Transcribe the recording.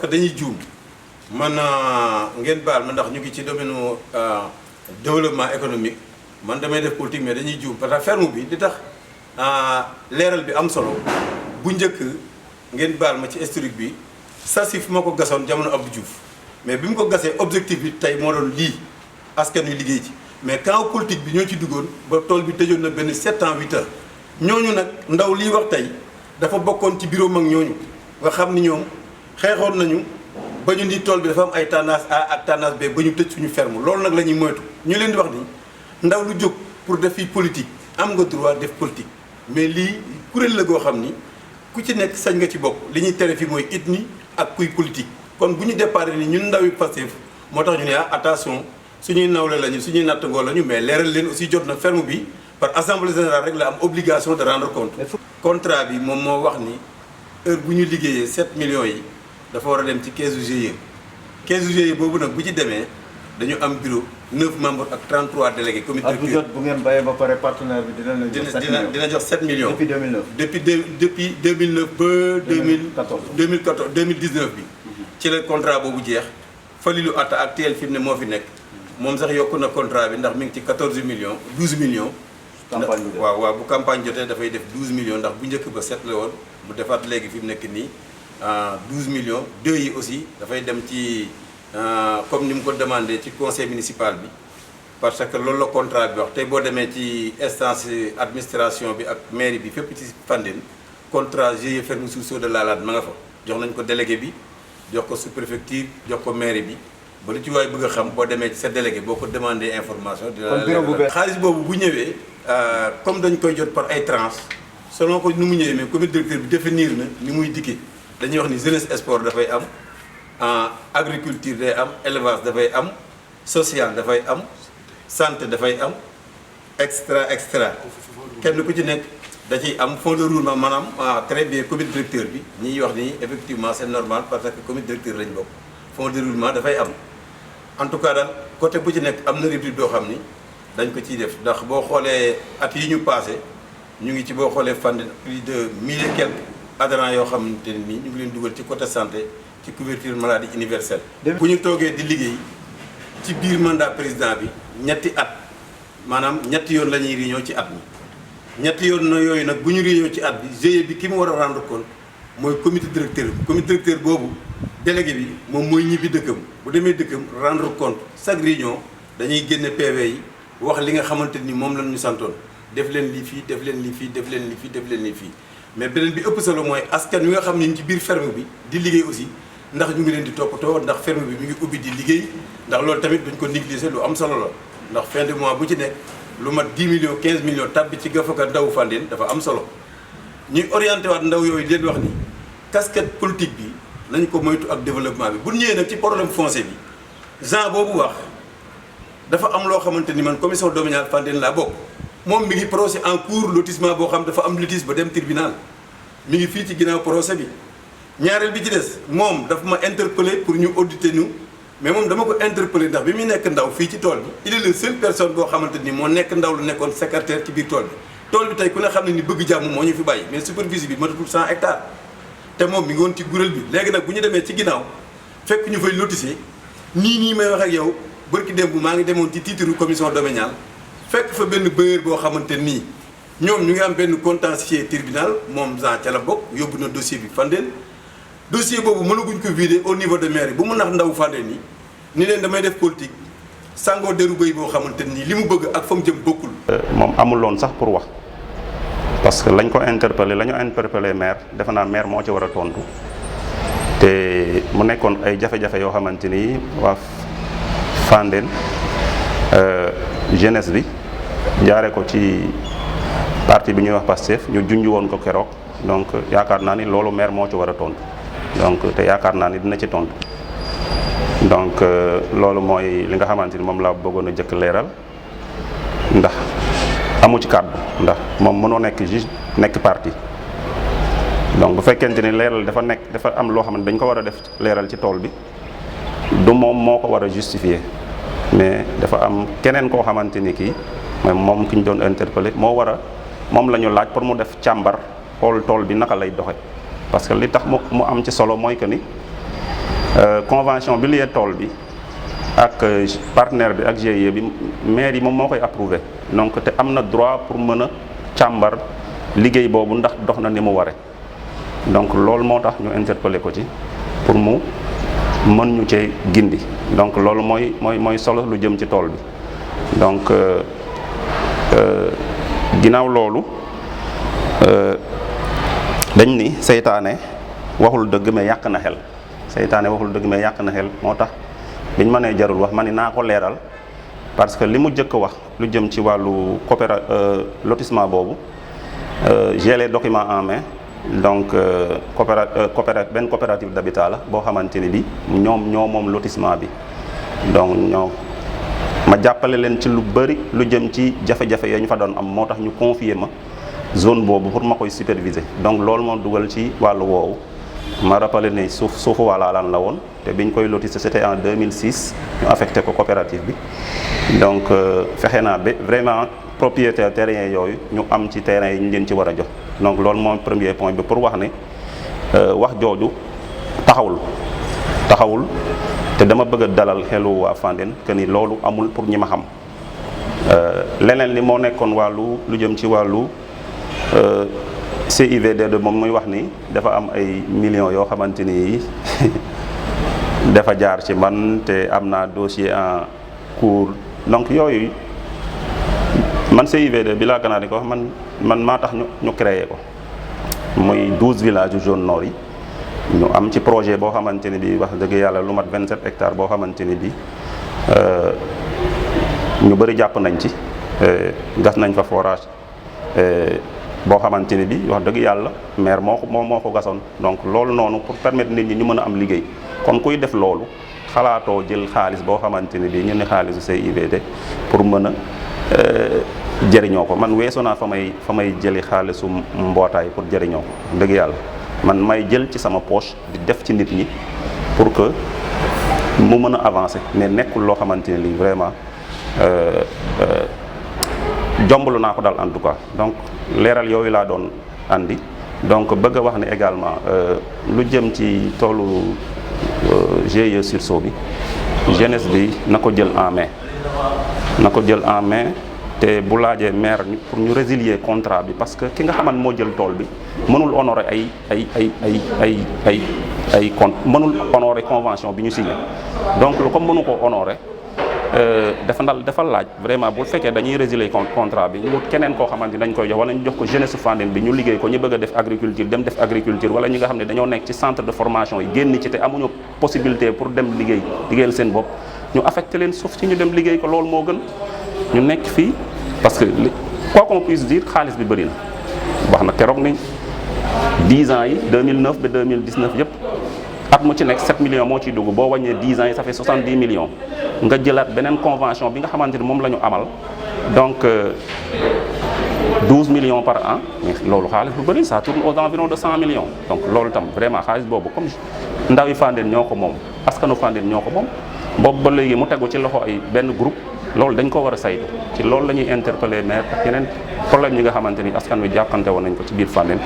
que dañuy juum man ngeen baal ma ndax ñu ngi ci domaine développement économique man damay def politique mais dañuy juum parce que ferme bi di tax leeral bi am solo bu njëkk ngeen baal ma ci historique bi SACIF moo ko gasoon jamono Abdou Diouf mais bi mu ko gasee objectif bi tey moo doon lii askan wi liggéey ci mais camp politique bi ñoo ci duggoon ba tool bi tëjoon na benn 7 ans 8 ans ñooñu nag ndaw liy wax tey dafa bokkoon ci bureau mag ñooñu nga xam ni ñoom xeexoon nañu ba ñu ni tool bi dafa am ay tendance A ak tendance B ba ñu tëj suñu ferme loolu nag la ñuy moytu ñu leen di wax ni ndaw lu jóg pour def fi politique am nga droit def politique mais lii kuréel la goo xam ni ku ci nekk sañ nga ci bokk li ñuy tere fi mooy ethnie ak kuy politique kon bu ñu déparé ni ñun ndaw yi Pastef moo tax ñu ne attention suñuy nawle lañu suñuy nattangoo lañu mais leeral leen aussi jot na ferme bi par assemblée générale rek la am obligation de rendre compte contrat bi moom moo wax ni heure bu ñu liggéeyee 7 millions yi dafa war a dem ci 15 GIE 15 GIE boobu nag bu ci demee dañu am bureau 9 membres ak 33 délégués comité at bu jot bu ngeen bayee ba pare partenaire bi dina jox 7 millions depuis 2009 depuis 2009 ba 2019 bi ci la contrat boobu jeex Falilou Atta actuel fi mu ne moo fi nekk moom sax yokku na contrat bi ndax mi ngi ci 14 millions 12 millions campagne bi waaw bu campagne jotee dafay def 12 millions ndax bu njëkk ba 7 la woon mu defaat léegi fi mu nekk nii 12 millions 2 yi aussi dafay dem ci comme ni mu ko demandé ci conseil municipal bi parce que loolu la contrat bi wax tey boo demee ci instance administration bi ak mairie bi fépp ci Fandène contrat GIE ferme sous de Lalane ma nga fa jox nañ ko délégué bi jox ko sous-préfecture jox ko mairie bi ba lu ci waay bëgg a xam boo demee ci sa délégué boo ko demandé information dina la xaalis boobu bu ñëwee comme dañ koy jot par ay tranches selon ko nu mu ñëwee mais comité directeur bi définir na ni muy dikkee dañuy wax ni jeunesse sport dafay am agriculture day am élevage dafay am social dafay am santé dafay am extra kenn ku ci nekk da ciy am fonds de roulement maanaam très bien comité directeur bi ñiy wax ni effectivement c'est normal parce que comité directeur lañ bokk fonds de roulement dafay am en tout cas daal côté bu ci nekk am na rubrique doo xam ni dañ ko ciy def ndax boo xoolee at yi ñu passé ñu ngi ci boo xoolee Fandène plus de 1000 et quelques adhérents yoo xamante ne nii ñu ngi leen dugal ci côté santé ci couverture maladie universelle. bu ñu toogee di liggéey ci biir mandat président bi ñetti at maanaam ñetti yoon la ñuy réunion ci at mi ñetti yoon na yooyu nag bu ñu réunion ci at bi GIE bi ki mu war a rendre compte mooy comité directeur bi comité directeur boobu délégué bi moom mooy ñibbi dëkkam bu demee dëkkam rendre compte chaque réunion dañuy génne PV yi wax li nga xamante ni moom la ñu santoon def leen lii fii def leen lii fii def leen lii fii def leen lii fii mais beneen bi ëpp solo mooy askan wi nga xam ne ñu ci biir ferme bi di liggéey aussi ndax ñu ngi leen di toppatoo ndax ferme bi mi ngi ubbi di liggéey ndax loolu tamit duñ ko négliger lu am solo la ndax fin de mois bu ci nekk lu mat 10 millions 15 millions tàbbi ci gafaka ndaw Fandène dafa am solo ñuy orienté waat ndaw yooyu leen wax ni casquette politique bi nañ ko moytu ak développement bi bu ñëwee nag ci problème foncier bi Jean boobu wax dafa am loo xamante ni man commission domaniale Fandène laa bokk moom mi ngi procès en cours lotissement boo xam dafa am litige ba dem tribunal mi ngi fii ci ginnaaw procès bi ñaareel bi ci des moom dafa ma interpellé pour ñu auditer ñu mais moom dama ko interpellé ndax bi muy nekk ndaw fii ci tool bi il est le seul personne boo xamante ni moo nekk ndaw lu nekkoon secrétaire ci biir tool bi tool bi tey ku ne xam ne ni bëgg jàmm moo ñu fi bàyyi mais superficie bi matatul 100 hectares te moom mi ngi woon ci kuréel bi léegi nag bu ñu demee ci ginnaaw fekk ñu fay lotissé nii may wax ak yow bërki démb maa ngi demoon ci titre commission domaniale fekk fa benn bailleur boo xamante nii ñoom ñu ngi am benn contentieux tribunal moom Jean ca la bokk yóbbu na dossier bi Fandène dossier boobu mënaguñ ko vider au niveau de mairie bu mu nax ndaw Fandène yi ni leen damay def politique sangoo deru bëy boo xamante nii li mu bëgg ak fa mu jëm bokkul. moom amuloon sax pour wax parce que lañ ko interpellé la ñu interpellé maire defe naa maire moo ci war a tontu te mu nekkoon ay jafe-jafe yoo xamante ni waa Fandène jeunesse bi jaare ko ci parti bi ñuy wax Pastef ñu junj woon ko keroog donc yaakaar naa ni loolu maire moo ci war a tontu donc te yaakaar naa ni dina ci tontu donc loolu mooy li nga xamante ni moom laa bëggoon a jëkk leeral ndax amu ci kàddu ndax moom mënoo nekk juge nekk parti donc bu fekkente ni leeral dafa am loo xam ne dañ ko war a def leeral ci tool bi du moom moo ko war a justifier mais dafa am keneen koo xamante ni kii moom ki ñu doon interpellé moom la ñu laaj pour mu def càmbar xool tool bi naka lay doxe parce que li tax mu am ci solo mooy que ni convention bi lié tool bi ak partenaire bi ak GIE bi maire yi moom moo koy approuvé donc te am na droit pour mën a càmbar liggéey boobu ndax dox na ni mu ware donc loolu moo tax ñu interpellé ko ci pour mu mën ñu cee gindi donc loolu mooy solo lu jëm ci tool bi donc ginnaaw loolu dañ ni seytaane waxul dëgg mais yàq na xel seytaane waxul dëgg mais yàq na xel moo tax biñ ma nee jarul wax ma ni naa ko leeral parce que li mu jëkk wax lu jëm ci wàllu lotissement boobu j'ai les documents en main donc benn coopérative d'habitat la boo xamante ni bi ñoo moom lotissement bi donc ma jàppale leen ci lu bëri lu jëm ci jafe-jafe ya ñu fa doon am moo tax ñu confier ma zone boobu pour ma koy superviser donc loolu moo dugal ci wàllu woowu ma rappelé ne suufu Walaalaan la woon te biñ koy lotissé c'était en 2006 ñu affecté ko coopérative bi donc fexe naa ba vraiment propriétaire terrain yooyu ñu am ci terrain yi ñu leen ci war a jox donc loolu moom premier point bi pour wax ne wax jooju taxawul te dama bëgg a dalal xelu waa Fandène que ni loolu amul pour ñi ma xam leneen li moo nekkoon lu jëm ci wàllu CIVD de moom muy wax ni dafa am ay millions yoo xamante ni dafa jaar ci man te am naa dossier en cours donc yooyu man CIVD bi laa gannaaw di ko wax man maa tax ñu créé ko muy 12 villages yu zone nord yi ñu am ci projet boo xamante ni bi wax dëgg yàlla lu mat 27 hectares boo xamante ni bi ñu bëri jàpp nañ ci gas nañ fa forage boo xamante ni bi wax dëgg yàlla maire moo ko gasoon donc loolu noonu pour permettre nit ñi ñu mën a am liggéey kon kuy def loolu xalaatoo jël xaalis boo xamante ni bi ñu ne xaalisu CIVD pour mën a jëriñoo ko man weesu naa fa may jëli xaalisu mbootaay pour jëriñoo ko dëgg yàlla man may jël ci sama poche di def ci nit ñi pour que mu mën a avancer mais nekkul loo xamante ne lii vraiment jomblu naa ko daal en tout cas donc leeral yooyu laa doon andi donc bëgg a wax ne également lu jëm ci toolu GIE Sursaut bi jeunesse bi na ko jël en main te bu laajee maire pour ñu résilier contrat bi parce que ki nga xamante moo jël tool bi mënul honorer mënul honorer convention bi ñu signé donc lu comme mënu ko honorer dafa laaj vraiment bu fekkee dañuy résilier contrat bi ñu keneen koo xamante ni dañ koy jox wala ñu jox ko jeunesse Fandène bi ñu liggéey ko ñu bëgg a def agriculture dem def agriculture wala ñi nga xam ne dañoo nekk ci centre de formation yi génn ci te amuñu possibilité pour dem liggéeyal seen bopp ñu affecté leen suuf ci ñu dem liggéey ko loolu moo gën ñu nekk fii parce que quoi qu'on puisse dire xaalis bi bëri na wax na keroog ni 10 ans yi 2009 ba 2019 yëpp at mu ci nekk 7 millions moo ciy dugg boo wàññee 10 ans yi ça fait 70 millions nga jëlaat beneen convention bi nga xamante ni moom la ñu amal donc 12 millions par an mais loolu xaalis bu bëri ça tourne aux environs de 100 millions donc loolu tam vraiment xaalis boobu comme ndaw yi Fandène ñoo ko moom askanu Fandène ñoo ko moom boobu ba léegi mu tegu ci loxo ay benn groupe loolu dañ ko war a saytu ci loolu la ñuy interpeller maire ak yeneen problème yi nga xamante ni askan wi jàppante woon nañ ko ci biir Fandène